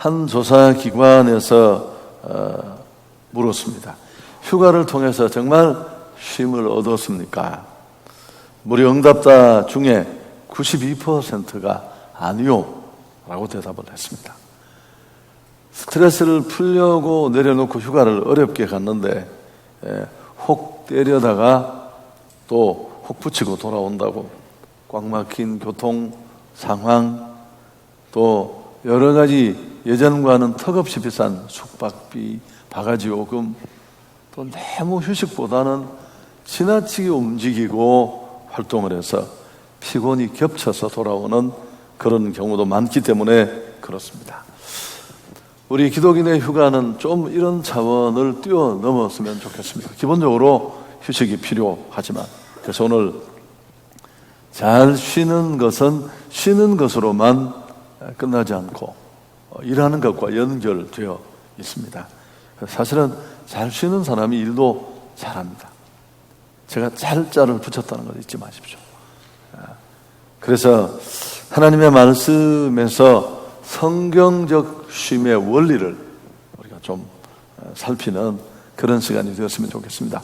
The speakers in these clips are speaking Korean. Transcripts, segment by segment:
한 조사기관에서 물었습니다. 휴가를 통해서 정말 쉼을 얻었습니까? 무려 응답자 중에 92%가 아니요 라고 대답을 했습니다. 스트레스를 풀려고 내려놓고 휴가를 어렵게 갔는데 혹 때려다가 또 혹 붙이고 돌아온다고 꽉 막힌 교통 상황, 또 여러 가지 예전과는 턱없이 비싼 숙박비, 바가지 요금, 또 너무 휴식보다는 지나치게 움직이고 활동을 해서 피곤이 겹쳐서 돌아오는 그런 경우도 많기 때문에 그렇습니다. 우리 기독인의 휴가는 좀 이런 차원을 뛰어넘었으면 좋겠습니다. 기본적으로 휴식이 필요하지만, 그래서 오늘 잘 쉬는 것은 쉬는 것으로만 끝나지 않고 일하는 것과 연결되어 있습니다. 사실은 잘 쉬는 사람이 일도 잘합니다. 제가 잘자를 붙였다는 걸 잊지 마십시오. 그래서 하나님의 말씀에서 성경적 쉼의 원리를 우리가 좀 살피는 그런 시간이 되었으면 좋겠습니다.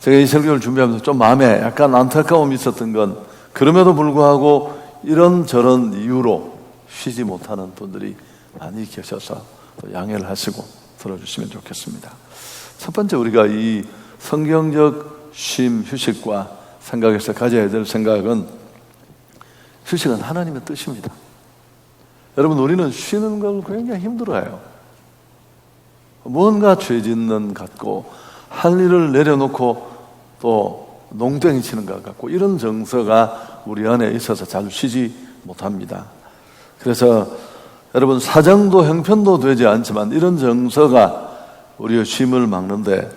제가 이 설교를 준비하면서 좀 마음에 약간 안타까움이 있었던 건, 그럼에도 불구하고 이런저런 이유로 쉬지 못하는 분들이 많이 계셔서 또 양해를 하시고 들어주시면 좋겠습니다. 첫 번째, 우리가 이 성경적 쉼, 휴식과 생각해서 가져야 될 생각은, 휴식은 하나님의 뜻입니다. 여러분, 우리는 쉬는 걸 굉장히 힘들어해요. 뭔가 죄 짓는 것 같고, 할 일을 내려놓고 또 농땡이 치는 것 같고, 이런 정서가 우리 안에 있어서 잘 쉬지 못합니다. 그래서 여러분, 사정도 형편도 되지 않지만 이런 정서가 우리의 쉼을 막는데,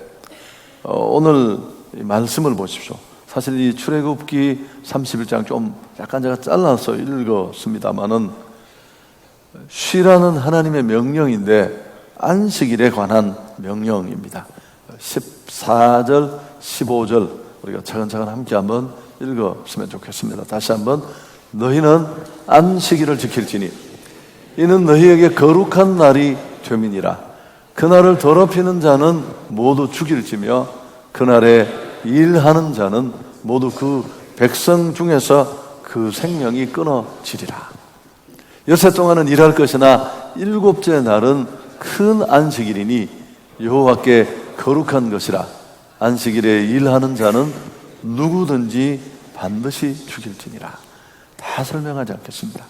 오늘 이 말씀을 보십시오. 사실 이 출애굽기 31장 좀 약간 제가 잘라서 읽었습니다마는, 쉬라는 하나님의 명령인데 안식일에 관한 명령입니다. 14절, 15절 우리가 차근차근 함께 한번 읽었으면 좋겠습니다. 다시 한번, 너희는 안식일을 지킬지니 이는 너희에게 거룩한 날이 됨이니라. 그날을 더럽히는 자는 모두 죽일지며 그날에 일하는 자는 모두 그 백성 중에서 그 생명이 끊어지리라. 여섯 동안은 일할 것이나 일곱째 날은 큰 안식일이니 여호와께 거룩한 것이라. 안식일에 일하는 자는 누구든지 반드시 죽일지니라. 다 설명하지 않겠습니다.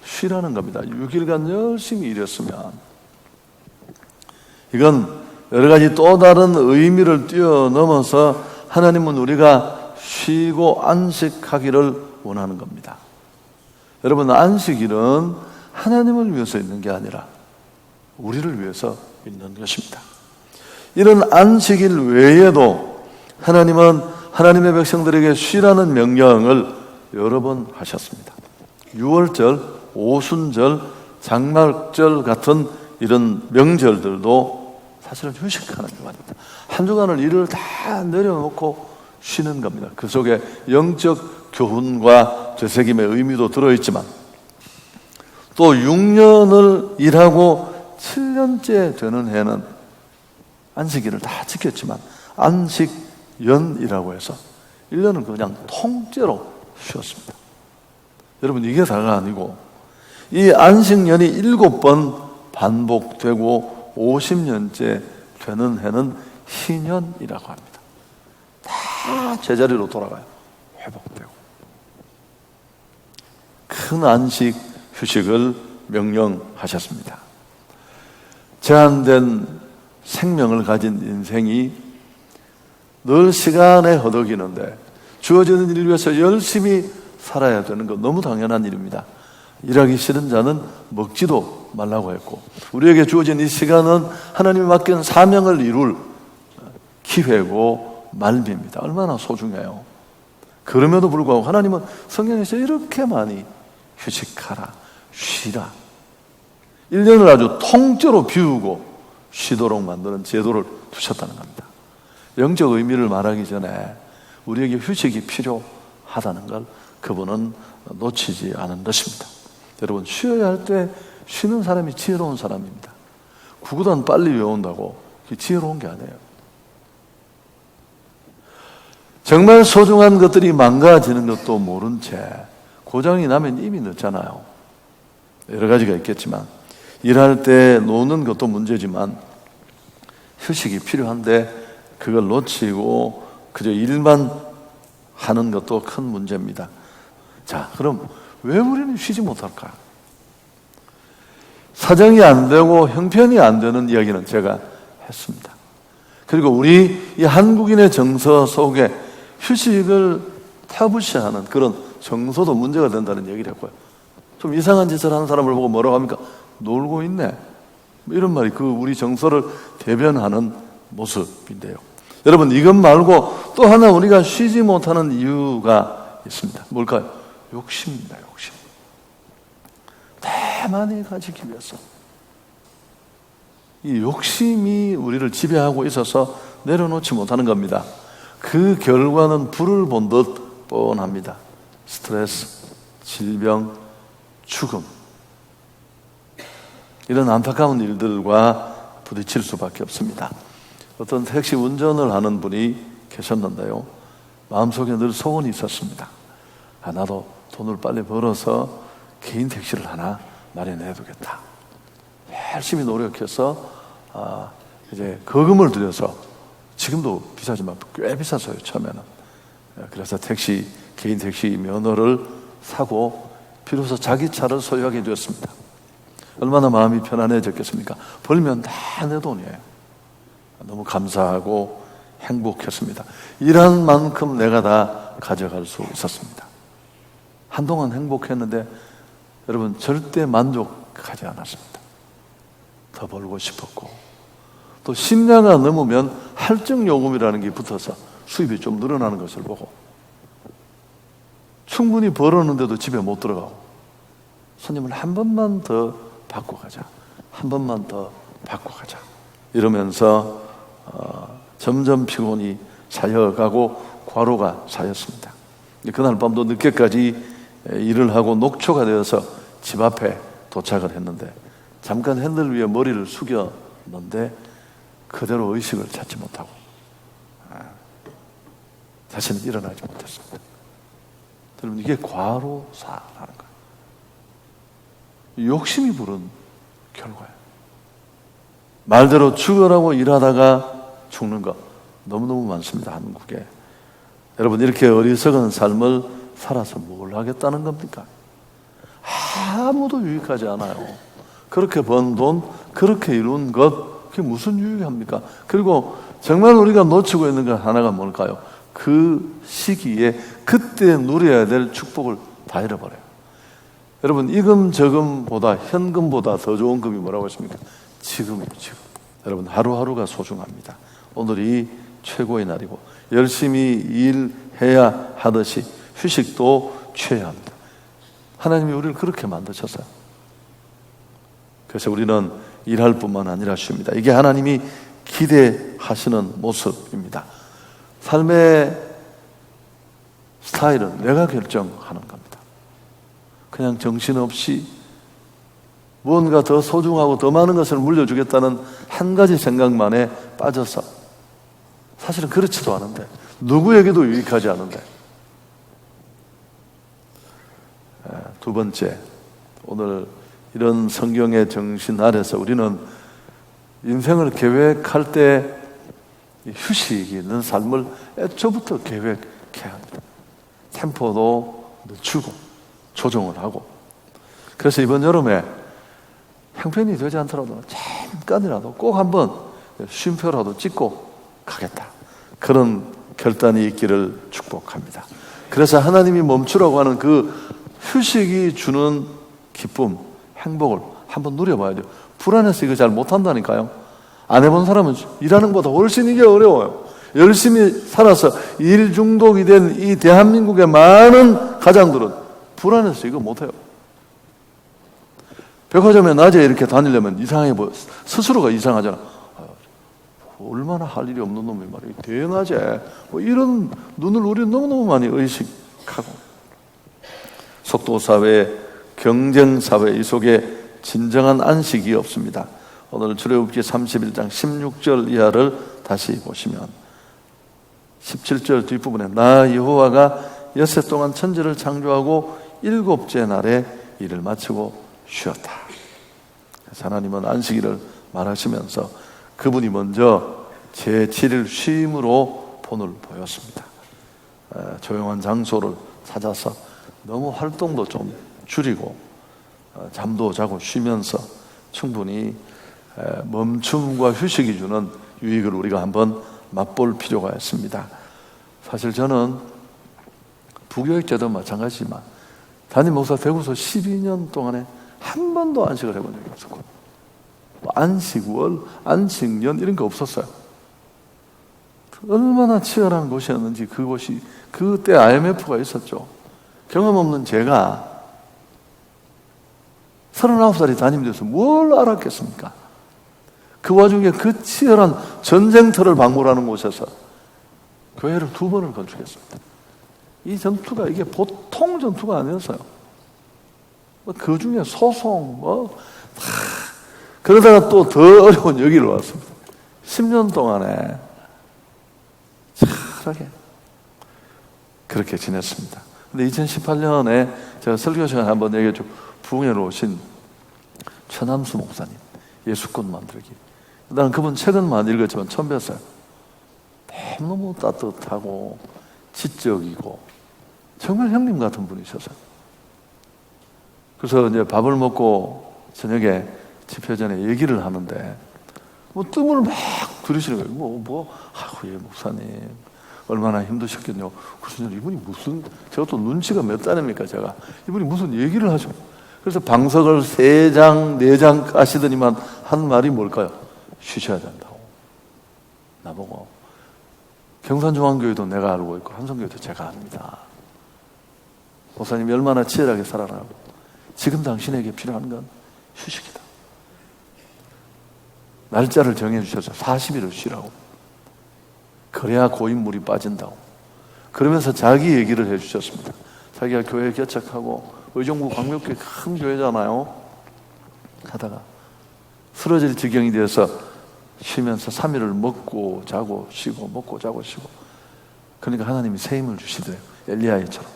쉬라는 겁니다. 6일간 열심히 일했으면, 이건 여러 가지 또 다른 의미를 뛰어넘어서 하나님은 우리가 쉬고 안식하기를 원하는 겁니다. 여러분, 안식일은 하나님을 위해서 있는 게 아니라 우리를 위해서 있는 것입니다. 이런 안식일 외에도 하나님은 하나님의 백성들에게 쉬라는 명령을 여러 번 하셨습니다. 유월절, 오순절, 장막절 같은 이런 명절들도 사실은 휴식하는 주간입니다. 한 주간을 일을 다 내려놓고 쉬는 겁니다. 그 속에 영적 교훈과 되새김의 의미도 들어있지만, 또 6년을 일하고 7년째 되는 해는 안식일을 다 지켰지만 안식연이라고 해서 1년은 그냥 통째로 쉬었습니다. 여러분, 이게 다가 아니고 이 안식년이 7번 반복되고 50년째 되는 해는 희년이라고 합니다. 다 제자리로 돌아가요. 회복되고. 큰 안식, 휴식을 명령하셨습니다. 제한된 생명을 가진 인생이 늘 시간에 허덕이는데 주어지는 일을 위해서 열심히 살아야 되는 건 너무 당연한 일입니다. 일하기 싫은 자는 먹지도 말라고 했고, 우리에게 주어진 이 시간은 하나님이 맡긴 사명을 이룰 기회고 말미입니다. 얼마나 소중해요. 그럼에도 불구하고 하나님은 성경에서 이렇게 많이 휴식하라, 쉬라, 1년을 아주 통째로 비우고 쉬도록 만드는 제도를 두셨다는 겁니다. 영적 의미를 말하기 전에 우리에게 휴식이 필요하다는 걸 그분은 놓치지 않은 것입니다. 여러분, 쉬어야 할 때 쉬는 사람이 지혜로운 사람입니다. 구구단 빨리 외운다고 그게 지혜로운 게 아니에요. 정말 소중한 것들이 망가지는 것도 모른 채 고장이 나면 이미 늦잖아요. 여러 가지가 있겠지만 일할 때 노는 것도 문제지만 휴식이 필요한데 그걸 놓치고 그저 일만 하는 것도 큰 문제입니다. 자, 그럼 왜 우리는 쉬지 못할까? 사정이 안 되고 형편이 안 되는 이야기는 제가 했습니다. 그리고 우리 이 한국인의 정서 속에 휴식을 타부시하는 그런 정서도 문제가 된다는 얘기를 했고요. 좀 이상한 짓을 하는 사람을 보고 뭐라고 합니까? 놀고 있네. 이런 말이 그 우리 정서를 대변하는 모습인데요. 여러분, 이것 말고 또 하나 우리가 쉬지 못하는 이유가 있습니다. 뭘까요? 욕심입니다. 욕심. 대만에 가지기 위해서. 이 욕심이 우리를 지배하고 있어서 내려놓지 못하는 겁니다. 그 결과는 불을 본 듯 뻔합니다. 스트레스, 질병, 죽음. 이런 안타까운 일들과 부딪힐 수밖에 없습니다. 어떤 택시 운전을 하는 분이 계셨는데요. 마음속에 늘 소원이 있었습니다. 나도 돈을 빨리 벌어서 개인 택시를 하나 마련해 두겠다. 열심히 노력해서 이제 거금을 들여서, 지금도 비싸지만 꽤 비쌌어요, 처음에는. 그래서 개인 택시 면허를 사고 비로소 자기 차를 소유하게 되었습니다. 얼마나 마음이 편안해졌겠습니까? 벌면 다 내 돈이에요. 너무 감사하고 행복했습니다. 일한 만큼 내가 다 가져갈 수 있었습니다. 한동안 행복했는데 여러분, 절대 만족하지 않았습니다. 더 벌고 싶었고, 또 10년가 넘으면 할증 요금이라는 게 붙어서 수입이 좀 늘어나는 것을 보고 충분히 벌었는데도 집에 못 들어가고, 손님을 한 번만 더 받고 가자, 한 번만 더 받고 가자 이러면서 점점 피곤이 쌓여가고 과로가 쌓였습니다. 그날 밤도 늦게까지 일을 하고 녹초가 되어서 집 앞에 도착을 했는데 잠깐 핸들 위에 머리를 숙였는데 그대로 의식을 찾지 못하고 다시는 일어나지 못했습니다. 여러분, 이게 과로사라는 거예요. 욕심이 부른 결과예요. 말대로 죽으라고 일하다가 죽는 거 너무너무 많습니다, 한국에. 여러분, 이렇게 어리석은 삶을 살아서 뭘 하겠다는 겁니까? 아무도 유익하지 않아요. 그렇게 번 돈, 그렇게 이룬 것, 그게 무슨 유익이 합니까? 그리고 정말 우리가 놓치고 있는 것 하나가 뭘까요? 그 시기에 그때 누려야 될 축복을 다 잃어버려요. 여러분, 이금저금보다, 현금보다 더 좋은 금이 뭐라고 했습니까? 지금이에요, 지금. 여러분, 하루하루가 소중합니다. 오늘이 최고의 날이고 열심히 일해야 하듯이 휴식도 취해야 합니다. 하나님이 우리를 그렇게 만드셨어요. 그래서 우리는 일할 뿐만 아니라 쉽니다. 이게 하나님이 기대하시는 모습입니다. 삶의 스타일은 내가 결정하는 겁니다. 그냥 정신없이 무언가 더 소중하고 더 많은 것을 물려주겠다는 한 가지 생각만에 빠져서, 사실은 그렇지도 않은데, 누구에게도 유익하지 않은데. 두 번째, 오늘 이런 성경의 정신 아래서 우리는 인생을 계획할 때 휴식이 있는 삶을 애초부터 계획해야 합니다. 템포도 늦추고 조정을 하고. 그래서 이번 여름에 형편이 되지 않더라도 잠깐이라도 꼭 한번 쉼표라도 찍고 가겠다, 그런 결단이 있기를 축복합니다. 그래서 하나님이 멈추라고 하는 그 휴식이 주는 기쁨, 행복을 한번 누려봐야 돼요. 불안해서 이거 잘 못한다니까요. 안 해본 사람은 일하는 것보다 훨씬 이게 어려워요. 열심히 살아서 일 중독이 된 이 대한민국의 많은 가장들은 불안해서 이거 못해요. 백화점에 낮에 이렇게 다니려면 이상해 보여. 스스로가 이상하잖아. 얼마나 할 일이 없는 놈이 말이야. 대낮에 이런 눈을 우리는 너무너무 많이 의식하고, 속도사회, 경쟁사회 이 속에 진정한 안식이 없습니다. 오늘 출애굽기 31장 16절 이하를 다시 보시면 17절 뒷부분에 나 여호와가 엿새 동안 천지를 창조하고 일곱째 날에 일을 마치고 쉬었다. 하나님은 안식일을 말하시면서 그분이 먼저 제7일 쉼으로 본을 보였습니다. 조용한 장소를 찾아서 너무 활동도 좀 줄이고 잠도 자고 쉬면서 충분히 멈춤과 휴식이 주는 유익을 우리가 한번 맛볼 필요가 있습니다. 사실 저는 부교육 때도 마찬가지지만 담임 목사 되고서 12년 동안에 한 번도 안식을 해본 적이 없었고 안식월, 안식년 이런 거 없었어요. 얼마나 치열한 곳이었는지 그곳이 그때 IMF가 있었죠. 경험 없는 제가 39살이 담임돼서 뭘 알았겠습니까? 그 와중에 그 치열한 전쟁터를 방문하는 곳에서 교회를 2번을 건축했습니다. 이 전투가 이게 보통 전투가 아니었어요. 그 중에 소송 그러다가 또 더 어려운 여기로 왔습니다. 10년 동안에 차라게 그렇게 지냈습니다. 근데 2018년에 제가 설교 시간에 한번 얘기했죠. 부흥회로 오신 최남수 목사님 예수권 만들기. 나는 그분 책은 많이 읽었지만 처음 뵀어요. 너무 따뜻하고 지적이고 정말 형님 같은 분이셔서 그래서 이제 밥을 먹고 저녁에 집회 전에 얘기를 하는데 뜸을 막 들이시는 거예요. 예, 목사님 얼마나 힘드셨겠냐고. 그래서 이분이 무슨, 제가 또 눈치가 몇 단입니까 제가. 이분이 무슨 얘기를 하죠. 그래서 방석을 3장 4장 까시더니만 한 말이 뭘까요? 쉬셔야 된다고. 나보고 경산중앙교회도 내가 알고 있고 한성교회도 제가 압니다. 목사님이 얼마나 치열하게 살아나고 지금 당신에게 필요한 건 휴식이다. 날짜를 정해주셔서 40일을 쉬라고. 그래야 고인물이 빠진다고. 그러면서 자기 얘기를 해주셨습니다. 자기가 교회 개척하고 의정부 광명교회 큰 교회잖아요. 하다가 쓰러질 지경이 돼서 쉬면서 3일을 먹고 자고 쉬고 먹고 자고 쉬고. 그러니까 하나님이 새 힘을 주시더래요. 엘리야처럼.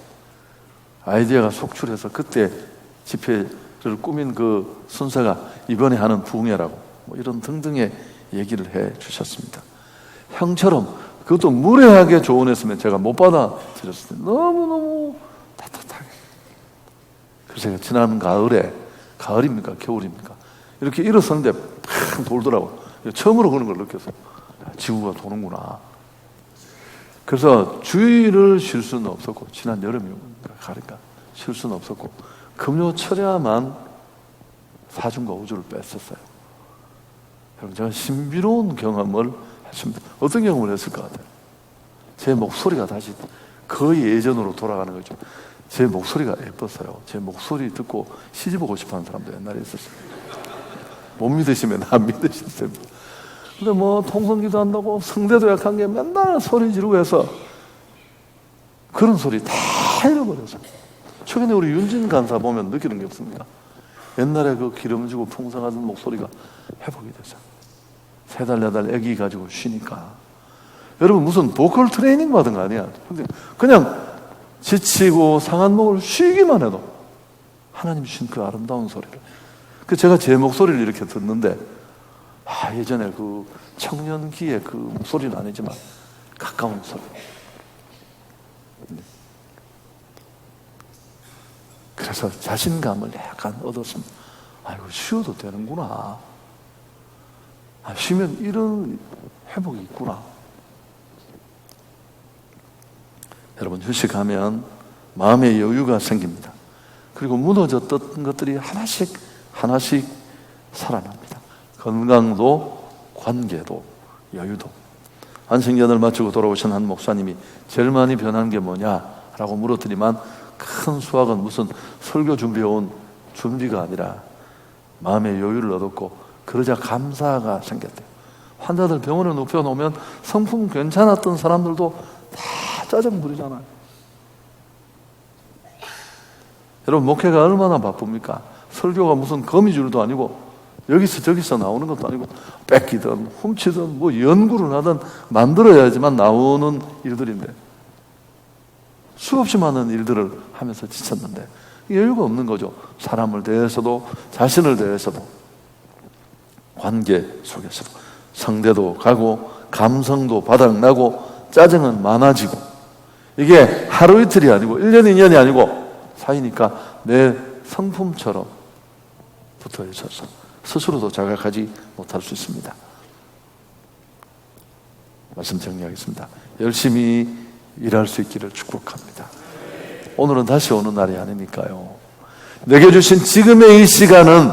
아이디어가 속출해서 그때 집회를 꾸민 그 순서가 이번에 하는 부흥회라고 이런 등등의 얘기를 해 주셨습니다. 형처럼 그것도 무례하게 조언했으면 제가 못 받아들였을 때 너무너무 따뜻하게. 그래서 제가 지난 가을에, 가을입니까 겨울입니까 이렇게 일어섰는데 팍 돌더라고요. 처음으로 그런 걸 느꼈어요. 지구가 도는구나. 그래서 주일을 쉴 수는 없었고 지난 여름이니까 가니까 쉴 수는 없었고 금요 철야만 사중과 우주를 뺐었어요. 여러분 제가 신비로운 경험을 했습니다. 어떤 경험을 했을 것 같아요? 제 목소리가 다시 거의 예전으로 돌아가는 거죠. 제 목소리가 예뻤어요. 제 목소리 듣고 시집 오고 싶어하는 사람도 옛날에 있었어요. 못 믿으시면 안 믿으시세요. 근데 통성기도 한다고 성대도 약한 게 맨날 소리 지르고 해서 그런 소리 다 잃어버렸어요. 최근에 우리 윤진 간사 보면 느끼는 게 없습니까? 옛날에 그 기름지고 풍성하던 목소리가 회복이 됐어요. 3달 4달 아기 가지고 쉬니까. 여러분 무슨 보컬 트레이닝 받은 거 아니야. 근데 그냥 지치고 상한 목을 쉬기만 해도 하나님 주신 그 아름다운 소리를. 제가 제 목소리를 이렇게 듣는데 예전에 그 청년기의 그 목소리는 아니지만 가까운 소리. 그래서 자신감을 약간 얻었습니다. 이거 쉬어도 되는구나. 쉬면 이런 회복이 있구나. 여러분 휴식하면 마음의 여유가 생깁니다. 그리고 무너졌던 것들이 하나씩 살아납니다. 건강도 관계도 여유도. 안식년을 마치고 돌아오신 한 목사님이 제일 많이 변한 게 뭐냐라고 물었더니만 큰 수학은 무슨 설교 준비해온 준비가 아니라 마음의 여유를 얻었고 그러자 감사가 생겼대요. 환자들 병원에 눕혀놓으면 성품 괜찮았던 사람들도 다 짜증 부리잖아요. 여러분 목회가 얼마나 바쁩니까? 설교가 무슨 거미줄도 아니고 여기서 저기서 나오는 것도 아니고 뺏기든 훔치든 뭐 연구를 하든 만들어야지만 나오는 일들인데 수없이 많은 일들을 하면서 지쳤는데 여유가 없는 거죠. 사람을 대해서도 자신을 대해서도 관계 속에서도 상대도 가고 감성도 바닥나고 짜증은 많아지고 이게 하루 이틀이 아니고 1년 2년이 아니고 사이니까 내 성품처럼 붙어 있어서 스스로도 자각하지 못할 수 있습니다. 말씀 정리하겠습니다. 열심히 일할 수 있기를 축복합니다. 오늘은 다시 오는 날이 아니니까요. 내게 주신 지금의 이 시간은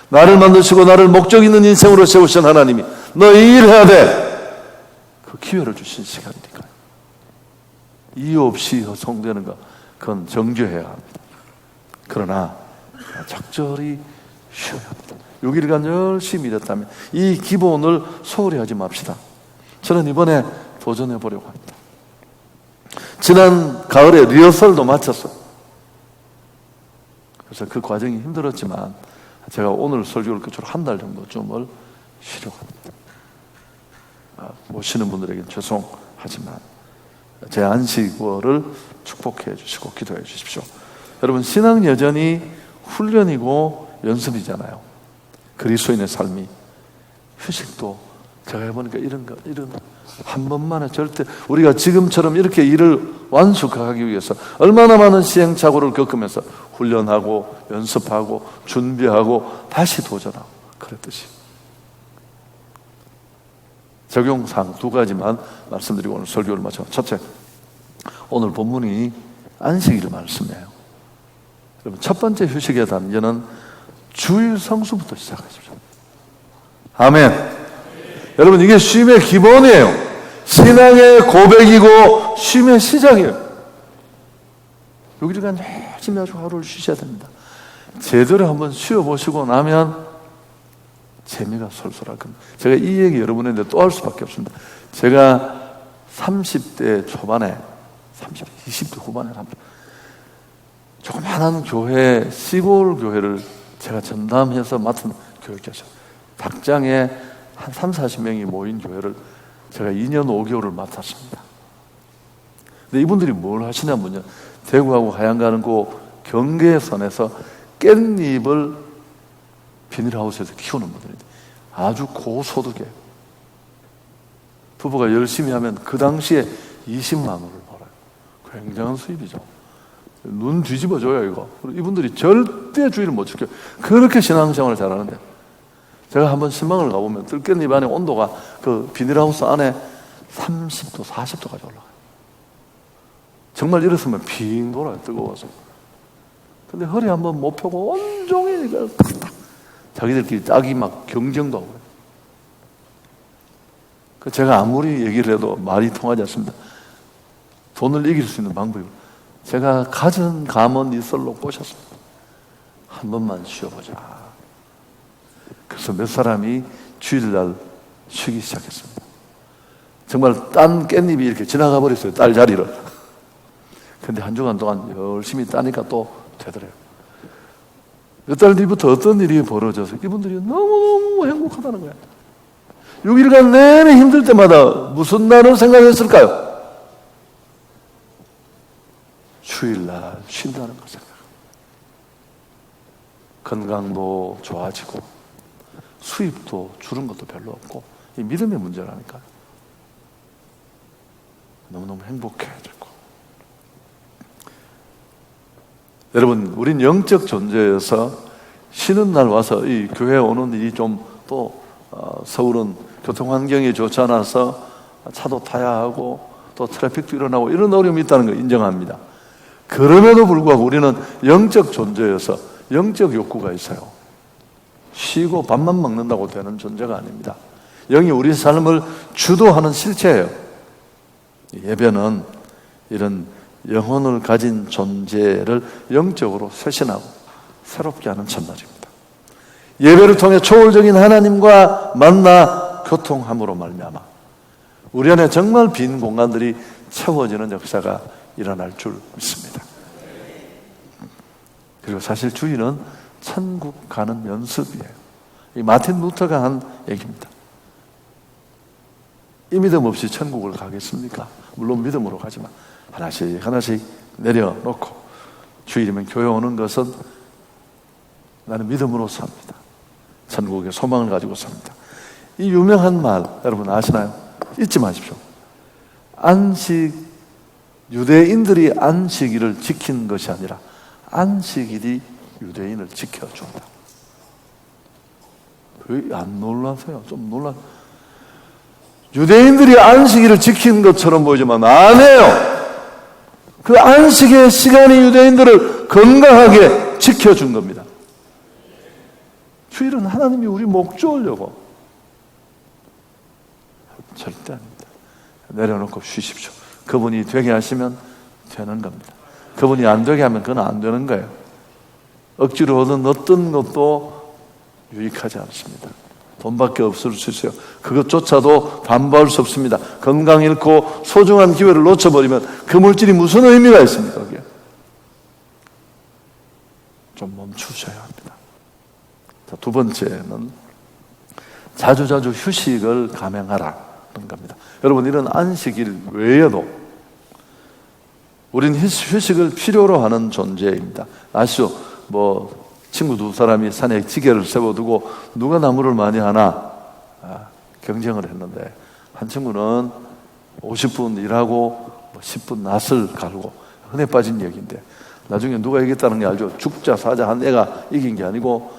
나를 만드시고 나를 목적 있는 인생으로 세우신 하나님이 너 이 일 해야 돼. 그 기회를 주신 시간이니까요. 이유 없이 허송되는 것 그건 정죄해야 합니다. 그러나 적절히 쉬어야 합니다. 6일간 열심히 일했다면 이 기본을 소홀히 하지 맙시다. 저는 이번에 도전해 보려고 합니다. 지난 가을에 리허설도 마쳤어요. 그래서 그 과정이 힘들었지만 제가 오늘 설교를 끝으로 한 달 정도쯤을 쉬려고 합니다. 못 쉬는 분들에게 죄송하지만 제 안식월을 축복해 주시고 기도해 주십시오. 여러분, 신앙 여전히 훈련이고 연습이잖아요. 그리스도인의 삶이 휴식도 제가 해보니까 이런 한 번만에 절대 우리가 지금처럼 이렇게 일을 완숙하기 위해서 얼마나 많은 시행착오를 겪으면서 훈련하고 연습하고 준비하고 다시 도전하고 그랬듯이 적용사항 2가지만 말씀드리고 오늘 설교를 마쳐. 첫째, 오늘 본문이 안식일 말씀이에요. 여러분, 첫 번째 휴식의 단계는 주일 성수부터 시작하십시오. 아멘. 여러분, 이게 쉼의 기본이에요. 신앙의 고백이고 쉼의 시작이에요. 6일간 열심히 아주 하루를 쉬셔야 됩니다. 제대로 한번 쉬어보시고 나면 재미가 솔솔할 겁니다. 제가 이 얘기 여러분한테 또 할 수밖에 없습니다. 제가 30대 초반에 20대 후반에 조그마한 교회, 시골 교회를 제가 전담해서 맡은 교육자죠. 닭장에 한 30-40명이 모인 교회를 제가 2년 5개월을 맡았습니다. 근데 이분들이 뭘 하시냐면요, 대구하고 하양 가는 그 경계선에서 깻잎을 비닐하우스에서 키우는 분들인데 아주 고소득이에요. 부부가 열심히 하면 그 당시에 20만 원을 벌어요. 굉장한 수입이죠. 눈 뒤집어줘요, 이거. 이분들이 절대 주의를 못 지켜요. 그렇게 신앙생활을 잘하는데 제가 한번 신방을 가보면 들깻잎 안에 온도가 그 비닐하우스 안에 30도, 40도까지 올라가요. 정말 이랬으면 빙 돌아요, 뜨거워서. 근데 허리 한번 못 펴고 온종일 자기들끼리 짝이 막 경쟁도 하고. 제가 아무리 얘기를 해도 말이 통하지 않습니다. 돈을 이길 수 있는 방법이 제가 가진 감은 이설로 꼬셨습니다. 한 번만 쉬어보자. 그래서 몇 사람이 주일날 쉬기 시작했습니다. 정말 딴 깻잎이 이렇게 지나가 버렸어요, 딸 자리를. 근데 한 주간 동안 열심히 따니까 또 되더래요. 몇 달 뒤부터 어떤 일이 벌어져서 이분들이 너무너무 행복하다는 거예요. 6일간 내내 힘들 때마다 무슨 날을 생각했을까요? 주일날 쉰다는 걸 생각합니다. 건강도 좋아지고 수입도 줄은 것도 별로 없고 이 믿음의 문제라니까요. 너무너무 행복해지고. 여러분, 우린 영적 존재여서 쉬는 날 와서 이 교회에 오는 일이 좀 또 서울은 교통환경이 좋지 않아서 차도 타야 하고 또 트래픽도 일어나고 이런 어려움이 있다는 걸 인정합니다. 그럼에도 불구하고 우리는 영적 존재여서 영적 욕구가 있어요. 쉬고 밥만 먹는다고 되는 존재가 아닙니다. 영이 우리 삶을 주도하는 실체예요. 예배는 이런 영혼을 가진 존재를 영적으로 쇄신하고 새롭게 하는 첫날입니다. 예배를 통해 초월적인 하나님과 만나 교통함으로 말미암아 우리 안에 정말 빈 공간들이 채워지는 역사가 일어날 줄 믿습니다. 그리고 사실 주일은 천국 가는 연습이에요. 이 마틴 루터가 한 얘기입니다. 이 믿음 없이 천국을 가겠습니까? 물론 믿음으로 가지만 하나씩 하나씩 내려놓고 주일이면 교회 오는 것은 나는 믿음으로 삽니다. 천국의 소망을 가지고 삽니다. 이 유명한 말 여러분 아시나요? 잊지 마십시오. 유대인들이 안식일을 지킨 것이 아니라 안식일이 유대인을 지켜준다. 왜 안 놀라세요? 좀 놀라. 유대인들이 안식일을 지킨 것처럼 보이지만 아니에요. 그 안식의 시간이 유대인들을 건강하게 지켜준 겁니다. 주일은 하나님이 우리 목 조으려고. 절대 아닙니다. 내려놓고 쉬십시오. 그분이 되게 하시면 되는 겁니다. 그분이 안 되게 하면 그건 안 되는 거예요. 억지로 얻은 어떤 것도 유익하지 않습니다. 돈밖에 없을 수 있어요. 그것조차도 담보할 수 없습니다. 건강 잃고 소중한 기회를 놓쳐버리면 그 물질이 무슨 의미가 있습니까? 그게? 좀 멈추셔야 합니다. 자, 두 번째는 자주자주 휴식을 감행하라는 겁니다. 여러분, 이런 안식일 외에도 우린 휴식을 필요로 하는 존재입니다. 아시죠? 친구 두 사람이 산에 지게를 세워두고 누가 나무를 많이 하나 경쟁을 했는데, 한 친구는 50분 일하고 10분 낫을 갈고, 흔해 빠진 얘기인데 나중에 누가 이겼다는 게 알죠? 죽자 사자 한 애가 이긴 게 아니고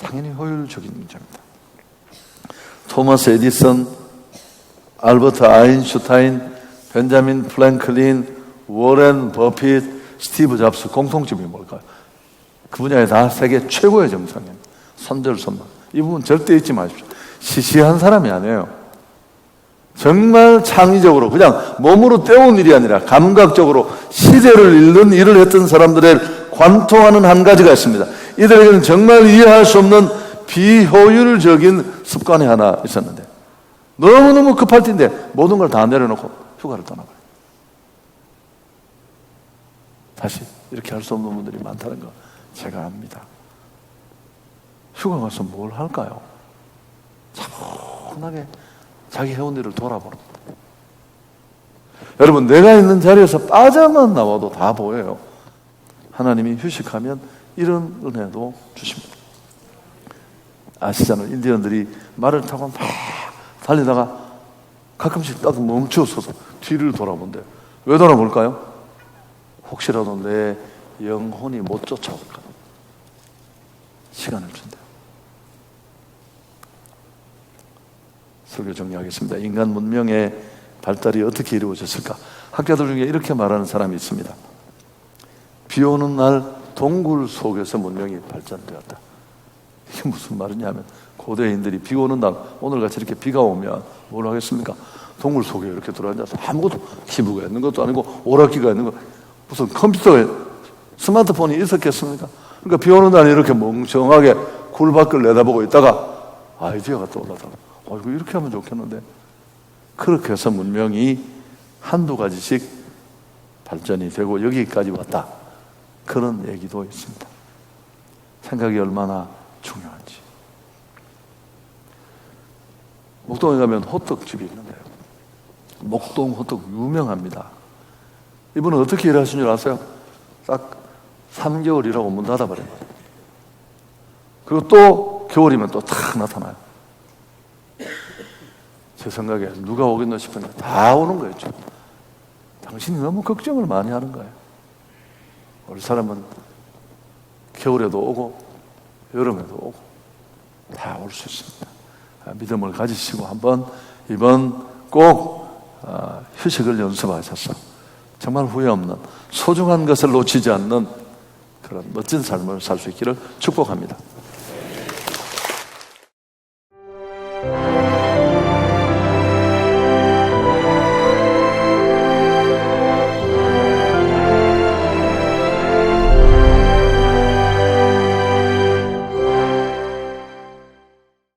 당연히 효율적인 문제입니다. 토마스 에디슨, 알버트 아인슈타인, 벤자민 프랭클린, 워렌 버핏, 스티브 잡스, 공통점이 뭘까요? 그 분야에 다 세계 최고의 정상입니다. 선절선망. 이 부분 절대 잊지 마십시오. 시시한 사람이 아니에요. 정말 창의적으로 그냥 몸으로 때운 일이 아니라 감각적으로 시대를 읽는 일을 했던 사람들의 관통하는 한 가지가 있습니다. 이들에게는 정말 이해할 수 없는 비효율적인 습관이 하나 있었는데, 너무너무 급할 텐데 모든 걸 다 내려놓고 휴가를 떠나버려요. 다시 이렇게 할 수 없는 분들이 많다는 거 제가 압니다. 휴가 가서 뭘 할까요? 차분하게 자기 해온 일을 돌아보는 거예요. 여러분, 내가 있는 자리에서 빠져만 나와도 다 보여요. 하나님이 휴식하면 이런 은혜도 주십니다. 아시잖아요. 인디언들이 말을 타고 막 달리다가 가끔씩 딱 멈춰서서 뒤를 돌아본대요. 왜 돌아볼까요? 혹시라도 내 영혼이 못 쫓아올까? 시간을 준대요. 설교 정리하겠습니다. 인간 문명의 발달이 어떻게 이루어졌을까? 학자들 중에 이렇게 말하는 사람이 있습니다. 비 오는 날 동굴 속에서 문명이 발전되었다. 이게 무슨 말이냐면, 고대인들이 비 오는 날, 오늘같이 이렇게 비가 오면 뭘 하겠습니까? 동굴 속에 이렇게 들어앉아서 아무것도 기부가 있는 것도 아니고 오락기가 있는 거, 무슨 컴퓨터에 스마트폰이 있었겠습니까? 그러니까 비 오는 날 이렇게 멍청하게 굴 밖을 내다보고 있다가 아이디어가 떠올라서 이거 이렇게 하면 좋겠는데, 그렇게 해서 문명이 한두 가지씩 발전이 되고 여기까지 왔다. 그런 얘기도 있습니다. 생각이 얼마나 중요한지. 목동에 가면 호떡집이 있는데요. 목동 호떡 유명합니다. 이분은 어떻게 일하신 줄 아세요? 딱 3개월 일하고 문 닫아버려요. 그리고 또 겨울이면 또 탁 나타나요. 제 생각에 누가 오겠나 싶은데 다 오는 거예요. 당신이 너무 걱정을 많이 하는 거예요. 우리 사람은 겨울에도 오고 여름에도 오고 다 올 수 있습니다. 믿음을 가지시고 한번 이번 꼭 휴식을 연습하셔서 정말 후회 없는, 소중한 것을 놓치지 않는 그런 멋진 삶을 살 수 있기를 축복합니다.